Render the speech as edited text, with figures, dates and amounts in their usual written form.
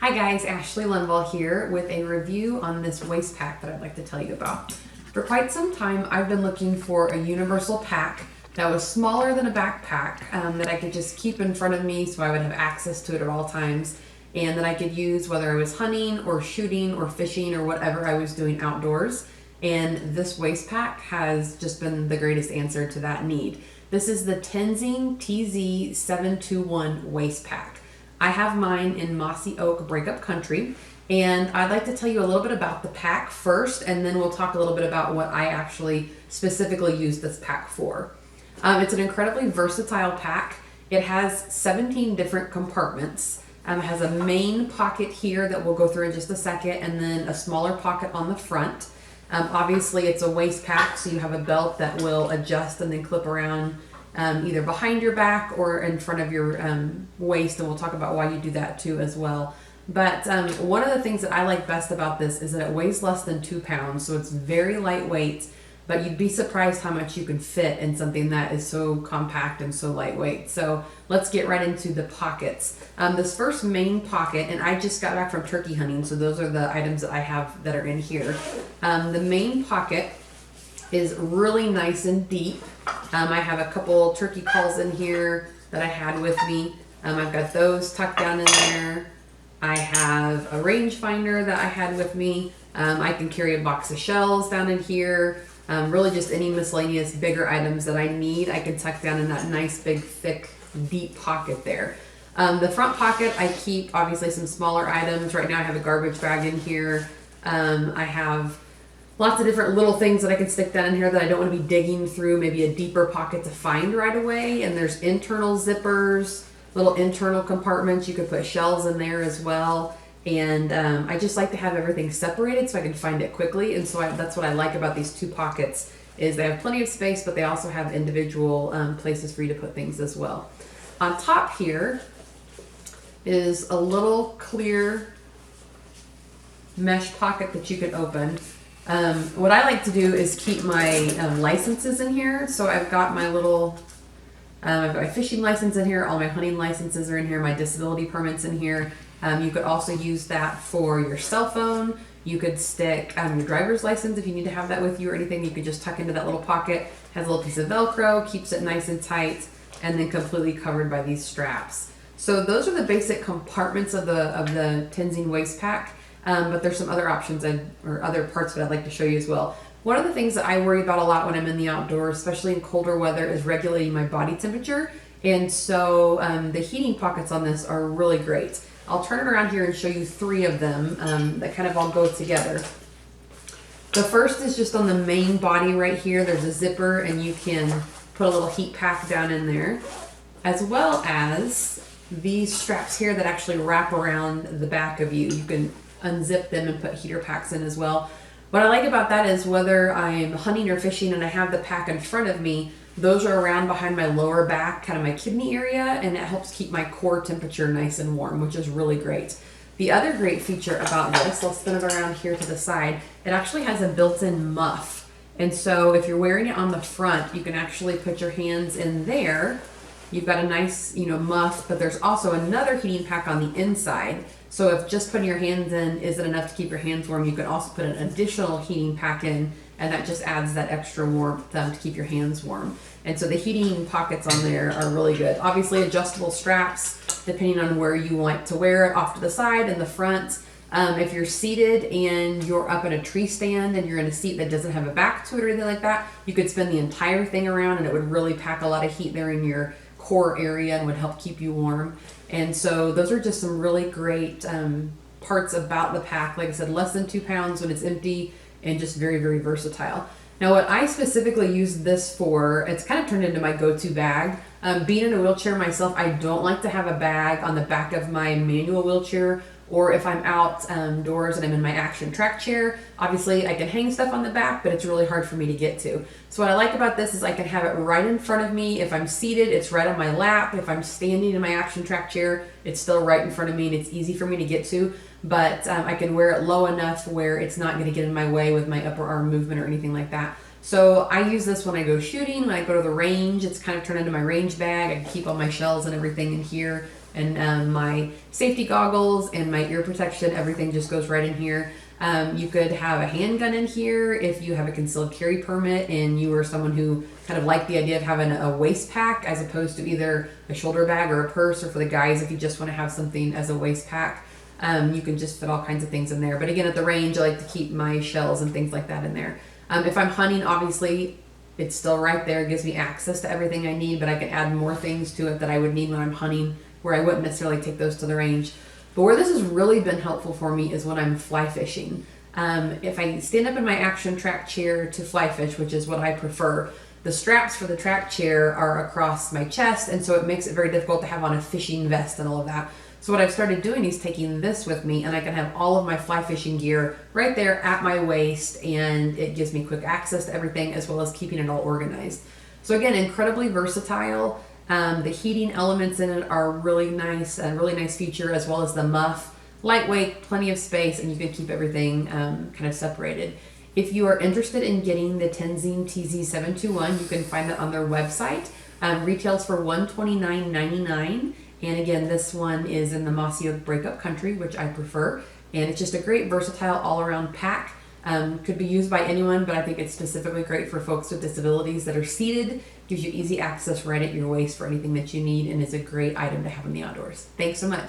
Hi guys, Ashley Linville here with a review on this waist pack that I'd like to tell you about. For quite some time, I've been looking for a universal pack that was smaller than a backpack that I could just keep in front of me so I would have access to it at all times, and that I could use whether I was hunting or shooting or fishing or whatever I was doing outdoors. And this waist pack has just been the greatest answer to that need. This is the Tenzing TZ721 waist pack. I have mine in Mossy Oak Breakup Country, and I'd like to tell you a little bit about the pack first, and then we'll talk a little bit about what I actually specifically use this pack for. It's an incredibly versatile pack. It has 17 different compartments. It has a main pocket here that we'll go through in just a second, and then a smaller pocket on the front. Obviously, it's a waist pack, so you have a belt that will adjust and then clip around either behind your back or in front of your waist, and we'll talk about why you do that too as well. But one of the things that I like best about this is that it weighs less than 2 pounds, so it's very lightweight, but you'd be surprised how much you can fit in something that is so compact and so lightweight. So let's get right into the pockets. This first main pocket, and I just got back from turkey hunting, so those are the items that I have that are in here. The main pocket is really nice and deep. I have a couple turkey calls in here that I had with me. I've got those tucked down in there. I have a rangefinder that I had with me. I can carry a box of shells down in here. Really just any miscellaneous bigger items that I need, I can tuck down in that nice big thick deep pocket there. The front pocket, I keep obviously some smaller items. Right now I have a garbage bag in here. I have lots of different little things that I can stick down in here that I don't want to be digging through maybe a deeper pocket to find right away. And there's internal zippers, little internal compartments. You could put shells in there as well. And I just like to have everything separated so I can find it quickly. And so that's what I like about these two pockets, is they have plenty of space, but they also have individual places for you to put things as well. On top here is a little clear mesh pocket that you can open. What I like to do is keep my licenses in here. So I've got my little, I've got my fishing license in here, all my hunting licenses are in here, my disability permits in here. You could also use that for your cell phone. You could stick your driver's license if you need to have that with you or anything. You could just tuck into that little pocket. Has a little piece of Velcro, keeps it nice and tight, and then completely covered by these straps. So those are the basic compartments of the Tenzing waist pack. But there's some other options or other parts that I'd like to show you as well. One of the things that I worry about a lot when I'm in the outdoors, especially in colder weather, is regulating my body temperature. And so the heating pockets on this are really great. I'll turn it around here and show you 3 of them that kind of all go together. The first is just on the main body right here. There's a zipper, and you can put a little heat pack down in there, as well as these straps here that actually wrap around the back of you. You can unzip them and put heater packs in as well. What I like about that is whether I'm hunting or fishing and I have the pack in front of me, those are around behind my lower back, kind of my kidney area, and it helps keep my core temperature nice and warm, which is really great. The other great feature about this, I'll spin it around here to the side, it actually has a built-in muff. And so if you're wearing it on the front, you can actually put your hands in there. You've got a nice, muff, but there's also another heating pack on the inside. So if just putting your hands in isn't enough to keep your hands warm, you can also put an additional heating pack in, and that just adds that extra warmth to keep your hands warm. And so the heating pockets on there are really good. Obviously adjustable straps, depending on where you want to wear it, off to the side and the front. If you're seated and you're up in a tree stand and you're in a seat that doesn't have a back to it or anything like that, you could spin the entire thing around and it would really pack a lot of heat there in your core area and would help keep you warm. And so those are just some really great parts about the pack. Like I said, less than 2 pounds when it's empty, and just very, very versatile. Now what I specifically use this for, it's kind of turned into my go-to bag. Being in a wheelchair myself, I don't like to have a bag on the back of my manual wheelchair, or if I'm outdoors and I'm in my action track chair, obviously I can hang stuff on the back, but it's really hard for me to get to. So what I like about this is I can have it right in front of me. If I'm seated, it's right on my lap. If I'm standing in my action track chair, it's still right in front of me and it's easy for me to get to. But I can wear it low enough where it's not going to get in my way with my upper arm movement or anything like that. So I use this when I go shooting, when I go to the range. It's kind of turned into my range bag. I can keep all my shells and everything in here. And my safety goggles and my ear protection, everything just goes right in here. You could have a handgun in here if you have a concealed carry permit and you are someone who kind of like the idea of having a waist pack as opposed to either a shoulder bag or a purse, or for the guys if you just want to have something as a waist pack. You can just fit all kinds of things in there. But again, at the range, I like to keep my shells and things like that in there. If I'm hunting, obviously, it's still right there. It gives me access to everything I need, but I can add more things to it that I would need when I'm hunting, where I wouldn't necessarily take those to the range. But where this has really been helpful for me is when I'm fly fishing. If I stand up in my action track chair to fly fish, which is what I prefer, the straps for the track chair are across my chest, and so it makes it very difficult to have on a fishing vest and all of that. So what I've started doing is taking this with me, and I can have all of my fly fishing gear right there at my waist, and it gives me quick access to everything as well as keeping it all organized. So again, incredibly versatile. The heating elements in it are really nice, a really nice feature, as well as the muff. Lightweight, plenty of space, and you can keep everything kind of separated. If you are interested in getting the Tenzing TZ721, you can find that on their website. Retails for $129.99. And again, this one is in the mossy oak breakup country, which I prefer. And it's just a great versatile all-around pack. Could be used by anyone, but I think it's specifically great for folks with disabilities that are seated. Gives you easy access right at your waist for anything that you need, and is a great item to have in the outdoors. Thanks so much.